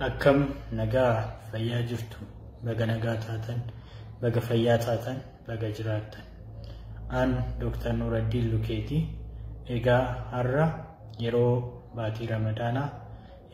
Akkam nagaa fayyaa jirtu baga nagaa taatan baga fayyaa taatan baga jiraattan. An Dr. Nuruddin Lukeeti. Egaa har'a yeroo baatii Ramadaanaa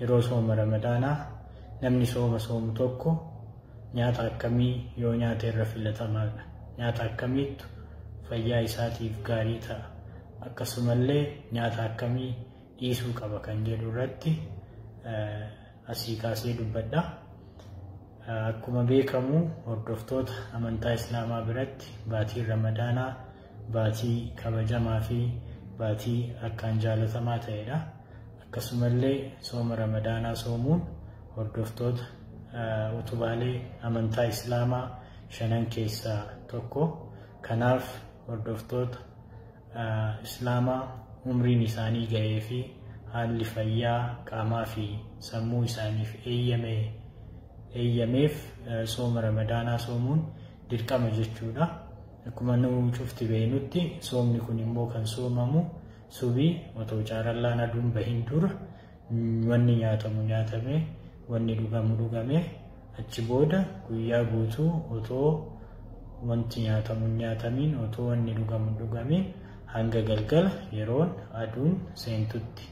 yeroo sooma Ramadaanaa namni soomu tokko nyaata akkamii yoo nyaata irra filatamaadha. Nyaata akkamiitu fayyaa isaatiif gaarii ta'a. Akkasumallee nyaata akkamii dhiisuu qaba kan jedhu irratti asii kaasee dubbadha. Akkuma beekamu hordoftoota amantaa Islaamaa biratti baatii Ramadaanaa baatii kabajamaa fi baatii akkaan jaalatamaa ta'edha. Akkasumallee sooma Ramadaanaa soomuun hordoftoota utubaalee amantaa Islaamaa 5 keessaa tokko. Kanaaf hordoftoota Islaamaa umriin isaanii ga'ee fi haalli fayyaa qaamaa fi sammuu isaaniif eeyyameef sooma Ramadaanaa soomuun dirqama jechuudha. Akkuma nu cufti beeknutti soomni kun immoo kan soomamu subii otoo caarallaan aduun bahin dura wanni nyaatamu nyaatamee wanni dhugamu dhugamee achi booda guyyaa guutuu otoo wanti nyaatamu nyaatamiin otoo wanni dhugamu dhugamiin hanga galgala yeroon aduun seentutti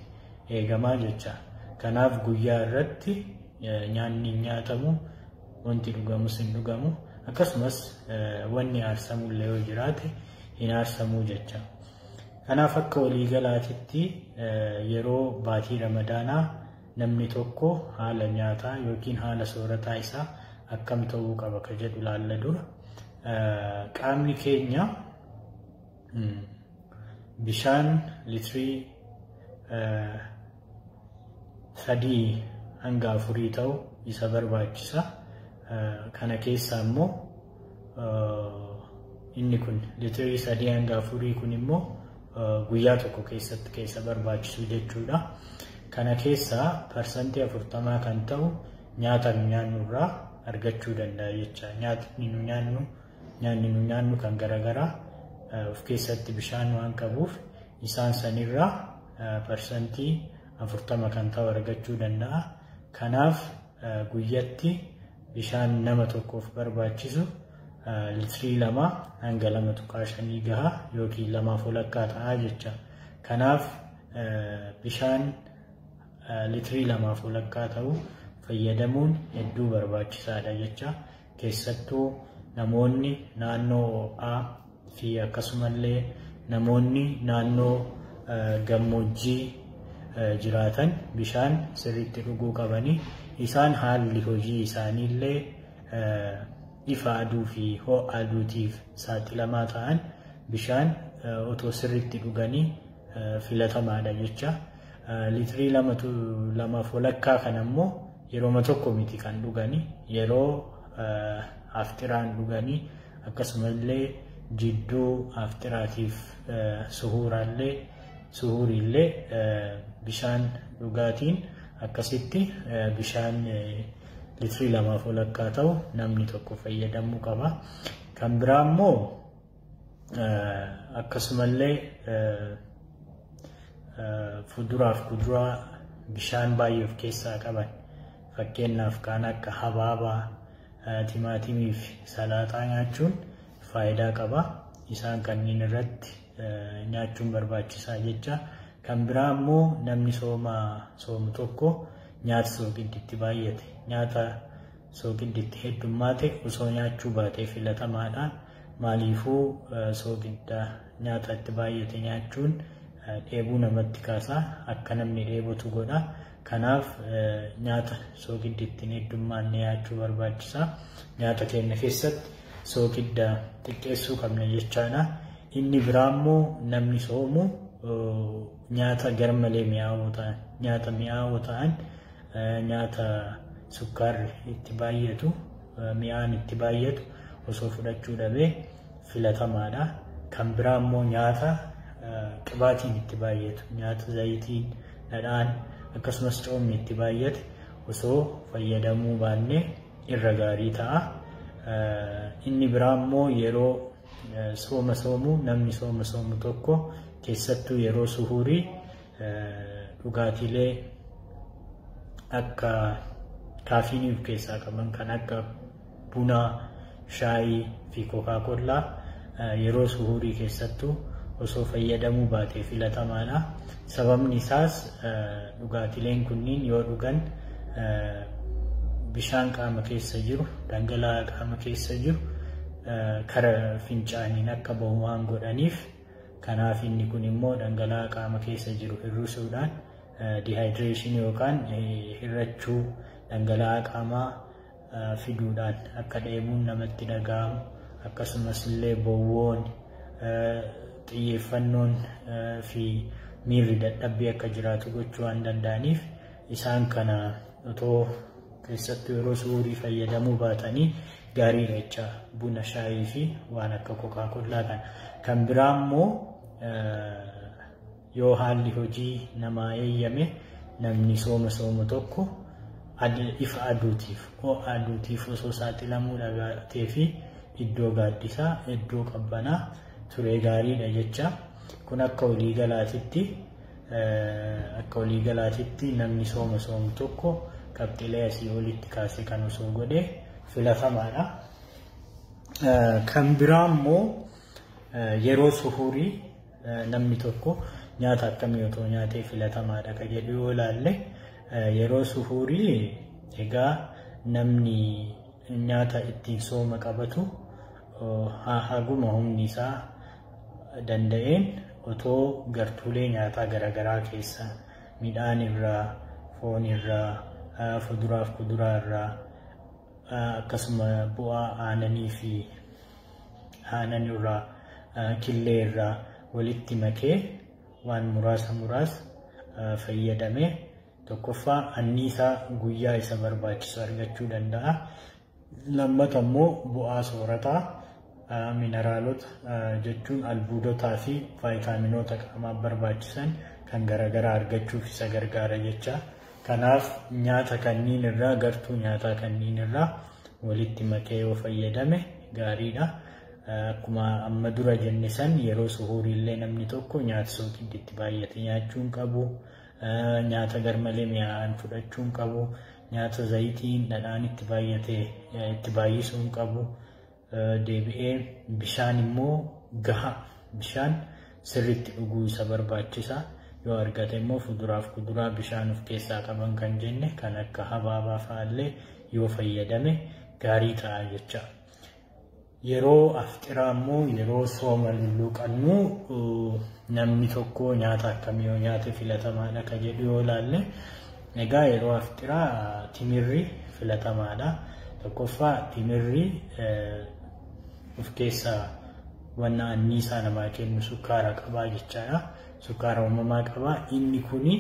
eegamaa jecha. Kanaaf guyyaa irratti nyaanni nyaatamu wanti dhugamus hin dhugamu akkasumas wanni aarsamu illee yoo jiraate hin aarsamu jecha. Kanaaf akka waliigalaatitti yeroo baatii Ramadaanaa namni tokko haala nyaataa yookiin haala soorataa isaa akkam ta'uu qaba ka jedhu laalla dura. Qaamni keenya bishaan litrii 3 hanga 4 ta'u isa barbaachisa. Kana keessaa immoo inni kun litrii 3 hanga 4 kun immoo guyyaa tokko keessatti keessa barbaachisu jechuudha. Kana keessaa parsantii 40 kan ta'u nyaata nu nyaannu irraa argachuu danda'a jecha. Nyaatni nu nyaannu kan garagaraa of keessatti bishaan waan qabuuf isaan sanirraa parsantii 40 kan ta'u argachuu danda'a. Kanaaf guyyatti bishaan nama tokkoof barbaachisu litrii 2 hanga 2.5 gaha yookiin 2.5 ta'a jecha. Kanaaf bishaan litrii 2.5 ta'u fayyadamuun hedduu barbaachisaadha jecha. Keessattuu namoonni naannoo ho'aa fi akkasumallee namoonni naannoo gammoojjii jiraatan bishaan sirriitti dhuguu qabanii. Isaan haalli hojii isaaniillee ifa aduu fi ho'a aduutiif saaxilamaa ta'an bishaan otoo sirriitti dhuganii filatamaadha jecha. Litrii 2.5 kan ammoo yeroo tokko miti kan dhuganii yeroo aftiraan dhuganii akkasumallee jidduu aftiraatiif suhuuriillee bishaan dhugaatiin akkasitti bishaan litrii 2.5 ta'u namni tokko fayyadamuu qaba. Kan biraa immoo akkasumallee fuduraaf kuduraa bishaan baay'ee of keessaa qaban fakkeenyaaf kan akka habaabaa, timaatimii fi salaaxaa nyaachuun faayidaa qaba. Isaan kanneen irratti nyaachuun barbaachisaa jecha. Kan biraa immoo namni soomu tokko nyaata soogiddiitti baay'ate nyaata soogiddiitti heddummaate osoo nyaachuu baatee filatamaadha. Maaliifuu soogidda nyaata itti baay'ate nyaachuun dheebuu namatti kaasa akka namni dheebotu godha. Kanaaf nyaata soogiddiitti heddummaanne nyaachuu barbaachisaa. Nyaata keenya keessatti soogidda xiqqeessuu qabna jechaadha. Inni biraa immoo namni soomu nyaata garmalee mi'aawoo ta'an nyaata sukkaarri itti baay'atu mi'aan itti baay'atu osoo fudhachuu dhabee filatamaadha. Kan biraa immoo nyaata qibaatiin itti baay'atu nyaata zayitiin dhadhaan akkasumas coomni itti baay'ate osoo fayyadamuu baanne irra gaarii ta'a. Inni biraa immoo yeroo namni soomu tokko keessattuu yeroo suhuurii dhugaatiilee akka kaafiinii of keessaa qaban kan akka bunaa, shaayii fi kookaa-kollaa yeroo suhurii keessattuu osoo fayyadamuu baatee filatamaadha. Sababni isaas dhugaatileen kunniin yoo dhugan bishaan qaama keessa jiru, dhangala'aa qaama keessa jiru kara fincaaniin akka bahu waan godhaniif, kanaaf inni kun immoo dhangala'aa qaama keessa jiru hir'isuudhaan dehydration yookaan hir'achuu dhangala'aa qaamaa fiduudhaan akka dheebuun namatti dhaga'amu, akkasumas illee bowwoon, xiyyeeffannoon fi miirri dadhabbii akka jiraatu gochuu waan danda'aniif isaan kana otoo keessattuu yeroo suhurii fayyadamuu baatanii gaariidha jecha buna, shaayii fi waan akka kookaa-kollaa kana. Kan biraa immoo yoo haalli hojii namaa eeyyame namni soomu tokko ifa aduutiif osoo saaxilamuu dhabatee fi iddoo gaaddisaa, iddoo qabbanaa turee gaariidha jecha. Kun akka waliigalaatitti namni soomu tokko qabxiilee asii olitti kaasee kan osoo godhe filatamaadha. Kan biraa immoo yeroo suhurii namni tokko nyaata akkamii otoo nyaatee filatamaadha kan jedhu yoo ilaalle, yeroo suhurii egaa namni nyaata ittiin sooma qabatu haguma humni isaa danda'een otoo gartuulee nyaataa garaagaraa keessa midhaan irraa, foon irraa, fuduraaf kuduraa irraa, akkasuma bu'aa aannanii fi aannan irraa, killee irraa walitti makee waan muraasa fayyadamee tokkoffaa anniisaa guyyaa isa barbaachisu argachuu danda'a. Lammata immoo bu'aa soorataa mineraalota jechuun albuudotaa fi vaayitaaminoota qaamaaf barbaachisan kan garaagaraa argachuuf isa gargaara jecha. Kanaaf nyaata kanniin irraa, gartuu nyaataa kanniin irraa walitti makee yoo fayyadame gaariidha. Akkuma amma dura jenne san yeroo suhurii illee namni tokko nyaata sookiin itti baay'ate nyaachuu hin qabu, nyaata garmalee mi'aawaan fudhachuu hin qabu, nyaata zayitiin dhadhaan itti baay'ate itti baay'isuu hin qabu. Deebi'ee bishaan immoo gahaa bishaan sirriitti dhuguu isa barbaachisa. Yoo argate immoo fuduraaf kuduraa bishaan of keessaa qaban kan jenne kan akka habaabaa fa'aallee yoo fayyadame gaarii ta'a jecha. Yeroo afxiraa immoo yeroo sooma lulluuqannu namni tokko nyaata akkamii yoo nyaate filatamaadha kan jedhu yoo ilaalle, egaa yeroo afxiraa timirri filatamaadha. Tokkoffaa timirri of keessaa wanna anniisaa namaa kennu sukkaara qabaa jechaadha. Sukkaara uumamaa qabaa. Inni kuni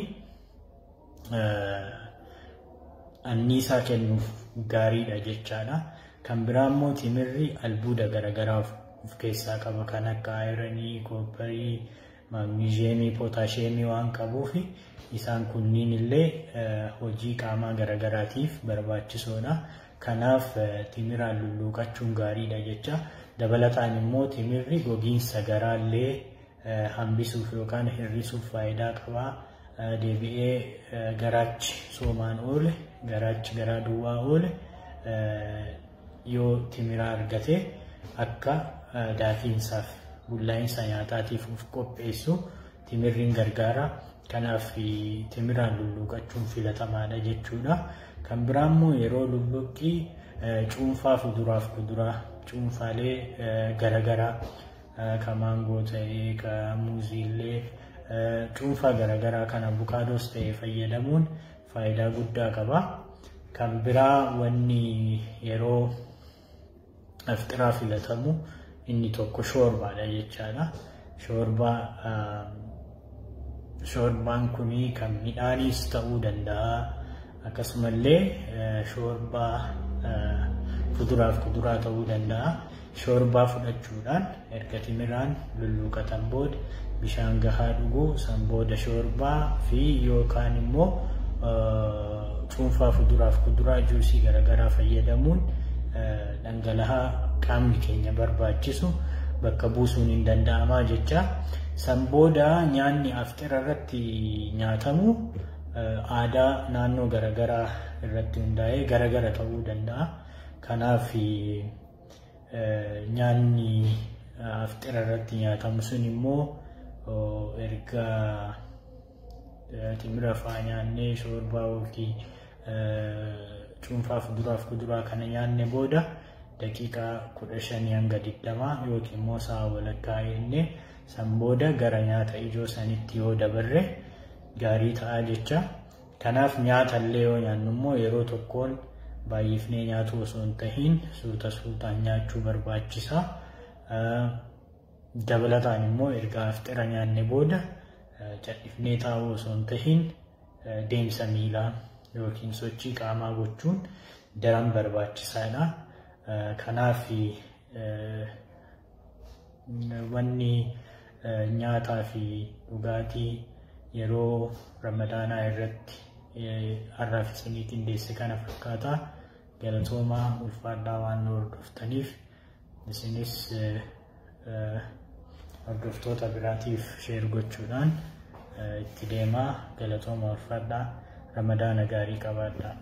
anniisaa kennuuf gaariidha jechaadha. Kan biraa immoo timirri albuuda garaagaraa of keessaa qaba kan akka ayiranii, koopparii, maagniziyeemii, pootaasheemii waan qabuuf isaan kunniin illee hojii qaamaa garaagaraatiif barbaachisoodha. Kanaaf timiraan lulluuqachuun gaariidha jecha. Dabalataan immoo timirri gogiinsa garaallee hambisuuf yookaan hir'isuuf faayidaa qaba. Deebi'ee garaachi soomaan oole, garaachi garaa duwwaa oole yoo timira argate akka daafiinsaaf bullaa'insa nyaataatiif of qopheessu timirriin gargaara. Kanaaf timiraan lulluuqachuun filatamaadha jechuudha. Kan biraa immoo yeroo lulluuqqii cuunfaa fuduraaf kuduraa, cuunfaalee garaagaraa kan maangoo ta'ee, kan muuzii illee cuunfaa garaagaraa kan avokaadoos ta'ee fayyadamuun faayidaa guddaa qaba. Kan biraa wanni yeroo afxiraa filatamu inni tokko shoorbaadha jechaadha. Shoorbaan kuni kan midhaaniis ta'uu danda'a. Akkasumallee shoorbaa fuduraaf kuduraa ta'uu danda'a. Shoorbaa fudhachuudhaan erga timiraan lulluuqatan booda bishaan gahaa dhuguu, san booda shoorbaa fi yookaan immoo cuunfaa fuduraaf kuduraa juusii garaagaraa fayyadamuun dhangala'aa qaamni keenya barbaachisu bakka buusuun hin danda'amaa jecha. San booda nyaanni afxira irratti nyaatamu aadaa naannoo garaagaraa irratti hundaa'ee garaagara ta'uu danda'a. Kanaaf nyaanni aftira irratti nyaatamu sun immoo erga timira fa'aa nyaannee shoorbaa yookiin cuunfaa fuduraaf kuduraa kana nyaanne booda daqiiqaa 15 hanga 20 yookiin immoo sa'a walakkaa eegnee san booda gara nyaata ijoo sanitti yoo dabarre gaarii ta'a jecha. Kanaaf nyaata illee yoo nyaannu immoo yeroo tokkoon baay'ifnee nyaatu osoo hin tahiin suuta suutaan nyaachuu barbaachisa. Dabalataan immoo erga aftira nyaanne booda cadhifnee taa'uu osoo hin tahiin deemsa miilaa yookiin sochii qaamaa gochuun daran barbaachisaadha. Kanaaf wanni nyaataa fi dhugaatii yeroo ramadaanaa irratti har'aaf isinii qindeesse kana fakkaata. Galatoomaa ulfaadhaa waan nu hordoftaniif isinis hordoftoota biraatiif sheer gochuudhaan itti deemaa. Galatooma ulfaadhaa. Ramadaana gaarii qabaadhaa.